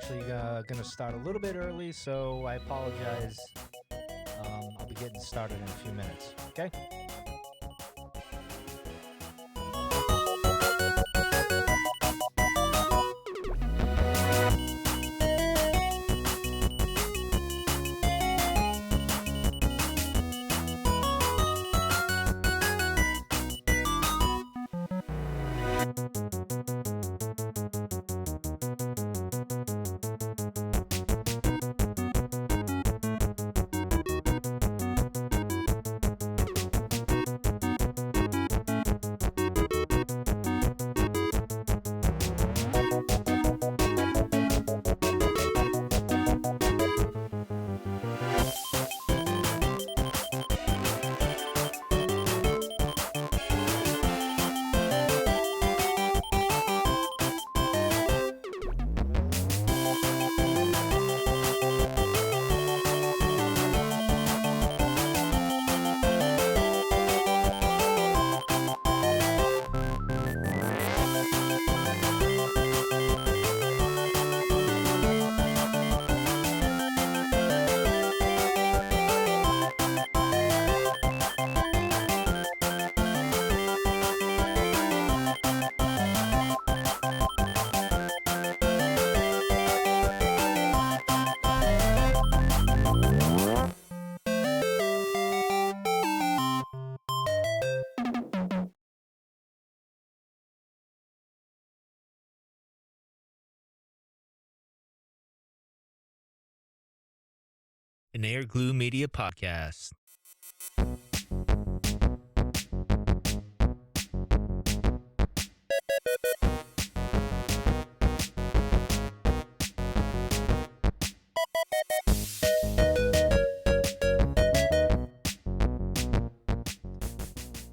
actually going to start a little bit early, so I apologize. I'll be getting started in a few minutes. Okay? An Air Glue Media podcast.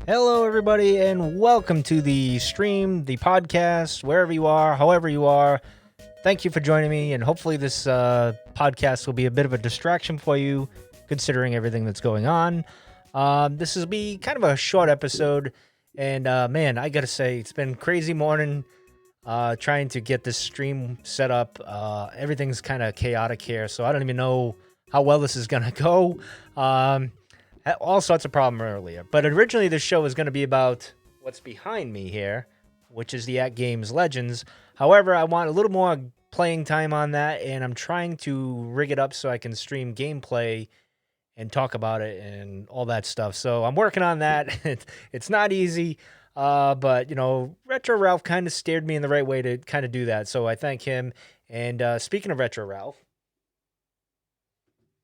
Hello, everybody, and welcome to the stream, the podcast, wherever you are, however you are. Thank you for joining me, and hopefully this podcast will be a bit of a distraction for you, considering everything that's going on. This will be kind of a short episode, and man, I gotta say, it's been a crazy morning trying to get this stream set up. Everything's kind of chaotic here, so I don't even know how well this is gonna go. Had all sorts of problem earlier, but originally this show was going to be about what's behind me here, which is the At Games Legends. However, I want a little more playing time on that, and I'm trying to rig it up so I can stream gameplay and talk about it and all that stuff. So I'm working on that. It's not easy, but you know, Retro Ralph kind of steered me in the right way to kind of do that. So I thank him. And speaking of Retro Ralph,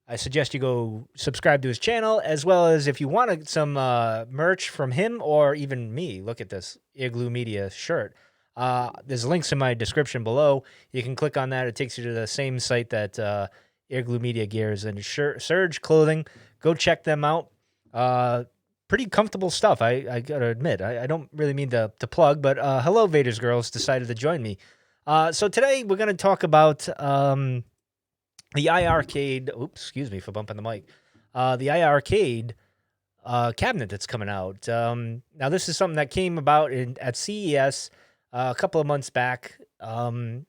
I suggest you go subscribe to his channel, as well as if you want some merch from him or even me. Look at this iiRcade Media shirt. There's links in my description below. You can click on that. It takes you to the same site that iiRcade Media gear is and Surge Clothing. Go check them out. Pretty comfortable stuff, I gotta admit. I don't really mean to plug, but hello, Vader's Girls decided to join me. So today we're going to talk about... the iiRcade, oops, excuse me for bumping the mic. The iiRcade cabinet that's coming out. Now, this is something that came about at CES a couple of months back. And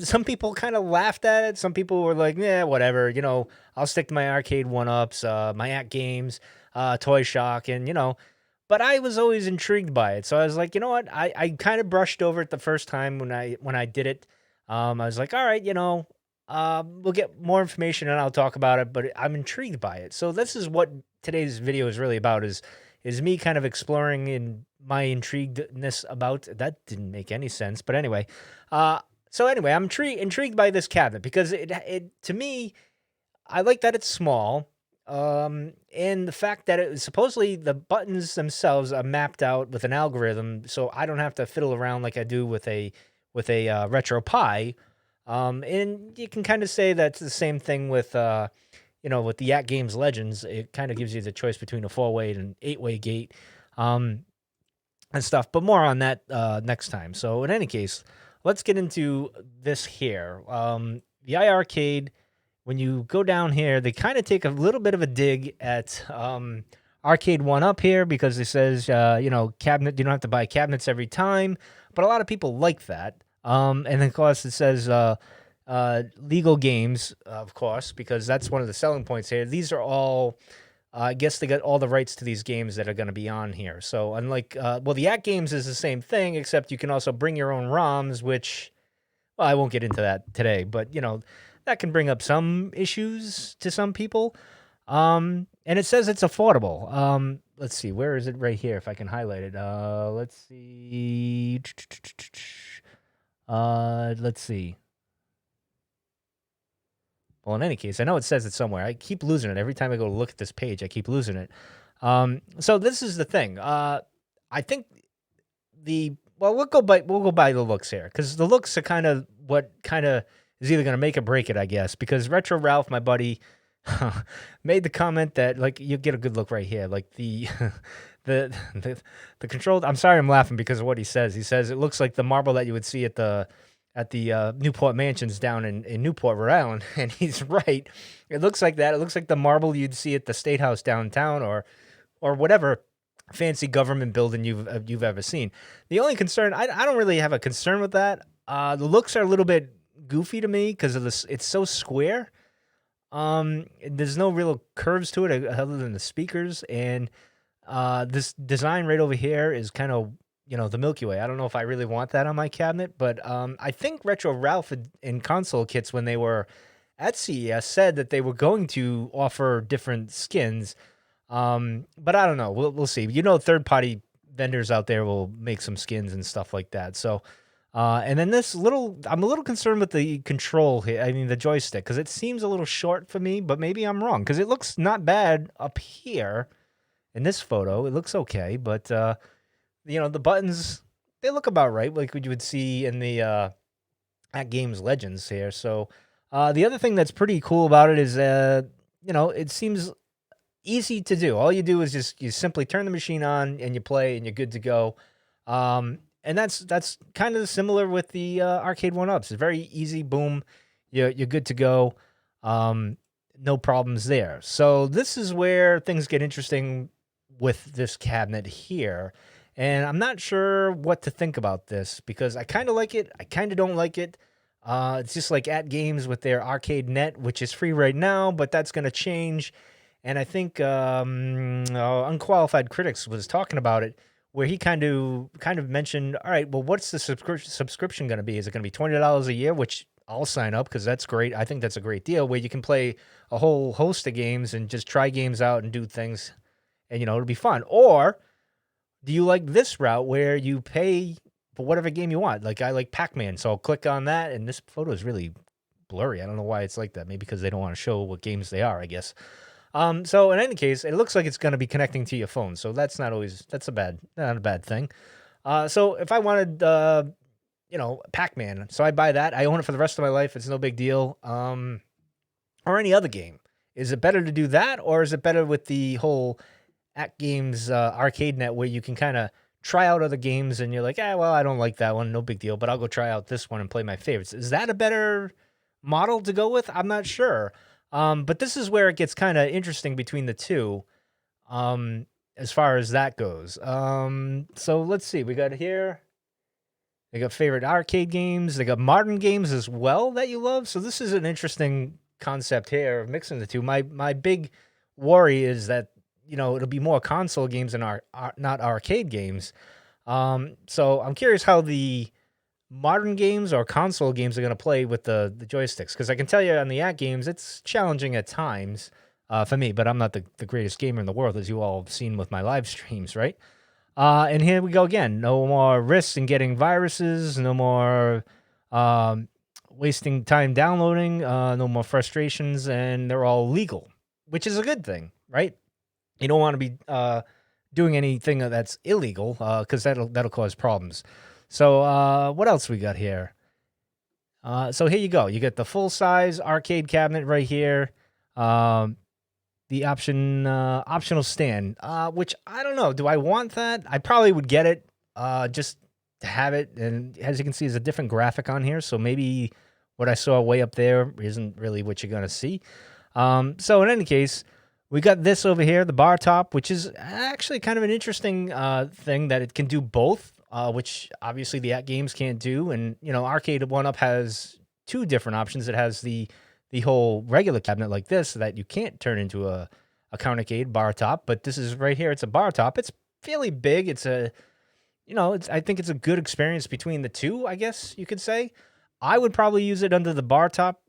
some people kind of laughed at it. Some people were like, yeah, whatever. You know, I'll stick to my arcade one-ups, my At Games, Toy Shock, and, you know. But I was always intrigued by it. So I was like, you know what? I kind of brushed over it the first time when I did it. I was like, all right, you know. We'll get more information and I'll talk about it, but I'm intrigued by it. So this is what today's video is really about, is me kind of exploring in my intriguedness about, that didn't make any sense, but anyway. So anyway, I'm intrigued by this cabinet because it to me, I like that it's small. And the fact that it supposedly the buttons themselves are mapped out with an algorithm, so I don't have to fiddle around like I do with a Retro Pi. And you can kind of say that's the same thing with, you know, with the At Games Legends. It kind of gives you the choice between a 4-way and an 8-way gate, and stuff. But more on that next time. So in any case, let's get into this here. The iiRcade, when you go down here, they kind of take a little bit of a dig at Arcade 1-Up here because it says, you know, cabinet. You don't have to buy cabinets every time, but a lot of people like that. And then, of course, it says legal games, of course, because that's one of the selling points here. These are all, I guess they got all the rights to these games that are going to be on here. So unlike, well, the At Games is the same thing, except you can also bring your own ROMs, which, well, I won't get into that today, but that can bring up some issues to some people. And it says it's affordable. Let's see, where is it? Right here, if I can highlight it. Let's see. Let's see. Well, in any case, I know it says it somewhere. I keep losing it every time I go to look at this page. I keep losing it. So this is the thing. I think we'll go by the looks here, because the looks are kind of what kind of is either going to make or break it, I guess. Because Retro Ralph, my buddy, made the comment that, like, you get a good look right here, like the the control. I'm sorry, I'm laughing because of what he says. He says it looks like the marble that you would see at the Newport Mansions down in Newport, Rhode Island, and he's right. It looks like that. It looks like the marble you'd see at the State House downtown, or whatever fancy government building you've ever seen. The only concern, I don't really have a concern with that. The looks are a little bit goofy to me because of this. It's so square. There's no real curves to it other than the speakers, and this design right over here is kind of, the Milky Way. I don't know if I really want that on my cabinet, but I think Retro Ralph in console kits, when they were at CES, said that they were going to offer different skins. But I don't know. We'll see. Third-party vendors out there will make some skins and stuff like that. So, and then I'm a little concerned with the control here. I mean, the joystick, because it seems a little short for me, but maybe I'm wrong, because it looks not bad up here in this photo. It looks okay, but the buttons, they look about right, like what you would see in the At Games Legends here. So, the other thing that's pretty cool about it is, it seems easy to do. All you do is you simply turn the machine on and you play and you're good to go. And that's kind of similar with the arcade 1-ups. It's very easy. Boom, you're good to go. No problems there. So this is where things get interesting with this cabinet here. And I'm not sure what to think about this, because I kind of like it. I kind of don't like it. It's just like At Games with their Arcade Net, which is free right now, but that's going to change. And I think Unqualified Critics was talking about it, where he kind of mentioned, all right, well, what's the subscription going to be? Is it going to be $20 a year, which I'll sign up, because that's great. I think that's a great deal, where you can play a whole host of games and just try games out and do things, and, it'll be fun. Or do you like this route where you pay for whatever game you want? Like, I like Pac-Man, so I'll click on that, and this photo is really blurry. I don't know why it's like that. Maybe because they don't want to show what games they are, I guess. So in any case, it looks like it's going to be connecting to your phone. So that's not a bad thing. So if I wanted, Pac-Man, so I buy that. I own it for the rest of my life. It's no big deal. Or any other game. Is it better to do that, or is it better with the whole At Games Arcade Net, where you can kind of try out other games and you're like, well, I don't like that one, no big deal, but I'll go try out this one and play my favorites. Is that a better model to go with? I'm not sure. But this is where it gets kind of interesting between the two, as far as that goes. So let's see. We got here. They got favorite arcade games. They got modern games as well that you love. So this is an interesting concept here of mixing the two. My big worry is that, it'll be more console games than not arcade games. So I'm curious how the modern games or console games are going to play with the joysticks, because I can tell you on the At Games, it's challenging at times for me, but I'm not the greatest gamer in the world, as you all have seen with my live streams, right? And here we go again. No more risks in getting viruses, no more wasting time downloading, no more frustrations, and they're all legal, which is a good thing, right? You don't want to be doing anything that's illegal, because that'll cause problems. So what else we got here? So here you go. You get the full-size arcade cabinet right here. The optional stand, which I don't know. Do I want that? I probably would get it just to have it. And as you can see, there's a different graphic on here. So maybe what I saw way up there isn't really what you're going to see. So in any case, we got this over here, the bar top, which is actually kind of an interesting thing that it can do both. Which obviously the At Games can't do. And, Arcade 1-Up has two different options. It has the whole regular cabinet like this that you can't turn into a countercade bar top, but this is right here. It's a bar top. It's fairly big. It's a, I think it's a good experience between the two, I guess you could say. I would probably use it under the bar top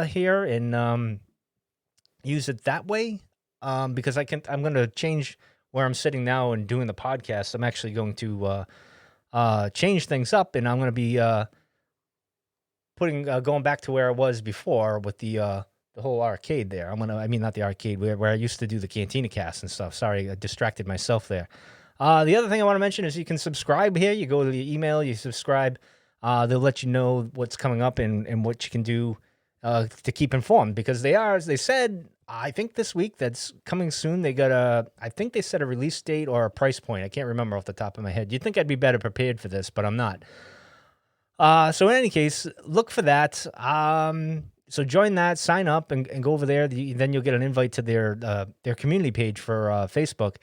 here and use it that way because I'm going to change where I'm sitting now and doing the podcast. I'm actually going to change things up, and I'm going to be going back to where I was before with the whole arcade there. I mean, not the arcade, where I used to do the Cantina cast and stuff. Sorry, I distracted myself there. The other thing I want to mention is you can subscribe here. You go to the email, you subscribe. They'll let you know what's coming up and what you can do to keep informed, because they are, as they said, I think this week that's coming soon. They got I think they set a release date or a price point. I can't remember off the top of my head. You'd think I'd be better prepared for this, but I'm not. So in any case, look for that. So join that, sign up, and go over there. Then you'll get an invite to their community page for Facebook,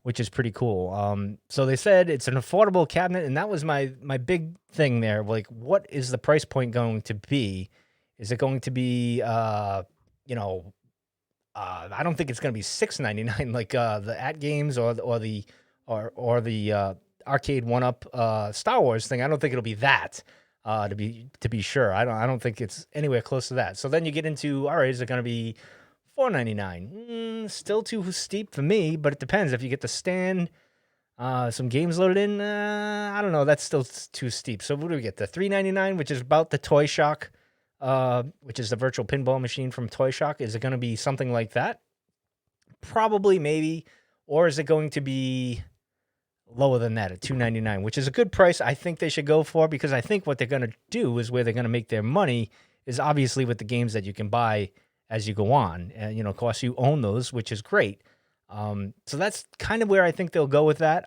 which is pretty cool. So they said it's an affordable cabinet, and that was my big thing there. Like, what is the price point going to be? Is it going to be, I don't think it's going to be $6.99 like the at games or the arcade 1-up Star Wars thing. I don't think it'll be that. To be sure, I don't think it's anywhere close to that. So then you get into, all right, is it going to be $4.99? Still too steep for me, but it depends. If you get the stand, some games loaded in, I don't know. That's still too steep. So what do we get? The $3.99, which is about the Toy Shock, which is the virtual pinball machine from Toy Shock. Is it going to be something like that? Probably, maybe. Or is it going to be lower than that at $2.99, which is a good price I think they should go for, because I think what they're going to do is where they're going to make their money is obviously with the games that you can buy as you go on. And, of course, you own those, which is great. So that's kind of where I think they'll go with that.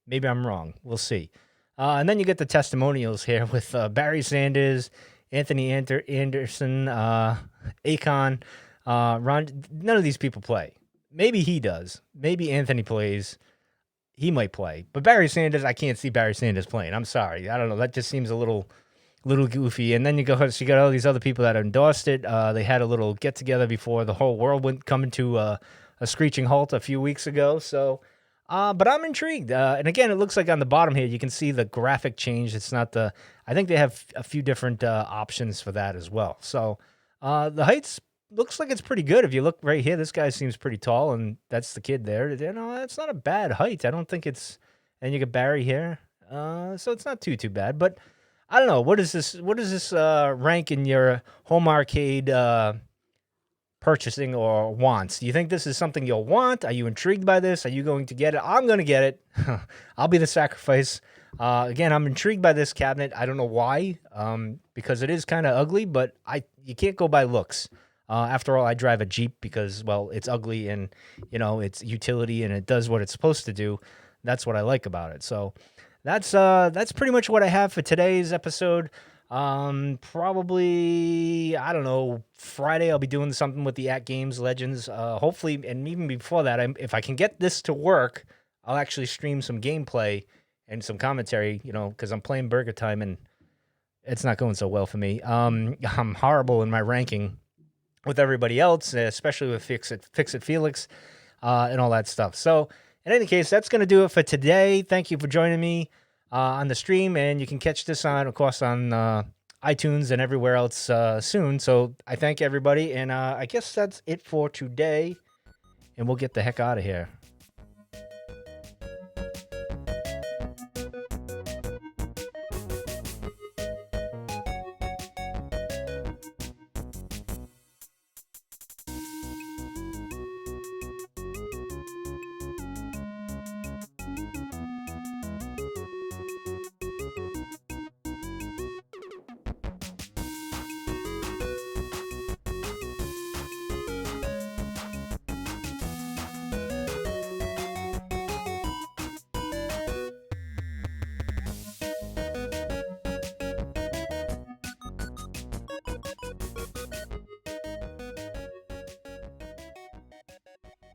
Maybe I'm wrong. We'll see. And then you get the testimonials here with Barry Sanders, Anthony Anderson, Akon, Ron. None of these people play. Maybe he does. Maybe Anthony plays. He might play. But Barry Sanders, I can't see Barry Sanders playing. I'm sorry. I don't know. That just seems a little goofy. And then you got all these other people that endorsed it. They had a little get-together before the whole world went coming to a screeching halt a few weeks ago. So, but I'm intrigued. And again, it looks like on the bottom here, you can see the graphic change. It's not I think they have a few different options for that as well. So the heights looks like it's pretty good. If you look right here, this guy seems pretty tall, and that's the kid there. That's not a bad height. I don't think it's, and you get Barry here. So it's not too bad, but I don't know. What does this rank in your home arcade purchasing or wants? Do you think this is something you'll want? Are you intrigued by this? Are you going to get it? I'm going to get it. I'll be the sacrifice. Again, I'm intrigued by this cabinet. I don't know why, because it is kind of ugly, but you can't go by looks. After all, I drive a Jeep because, well, it's ugly and, it's utility and it does what it's supposed to do. That's what I like about it. So that's pretty much what I have for today's episode. Probably, I don't know, Friday I'll be doing something with the At Games Legends. Hopefully, and even before that, if I can get this to work, I'll actually stream some gameplay and some commentary, because I'm playing Burger Time and it's not going so well for me. I'm horrible in my ranking with everybody else, especially with Fix It Felix, and all that stuff. So, in any case, that's going to do it for today. Thank you for joining me on the stream, and you can catch this on iTunes and everywhere else soon. So, I thank everybody, and I guess that's it for today, and we'll get the heck out of here.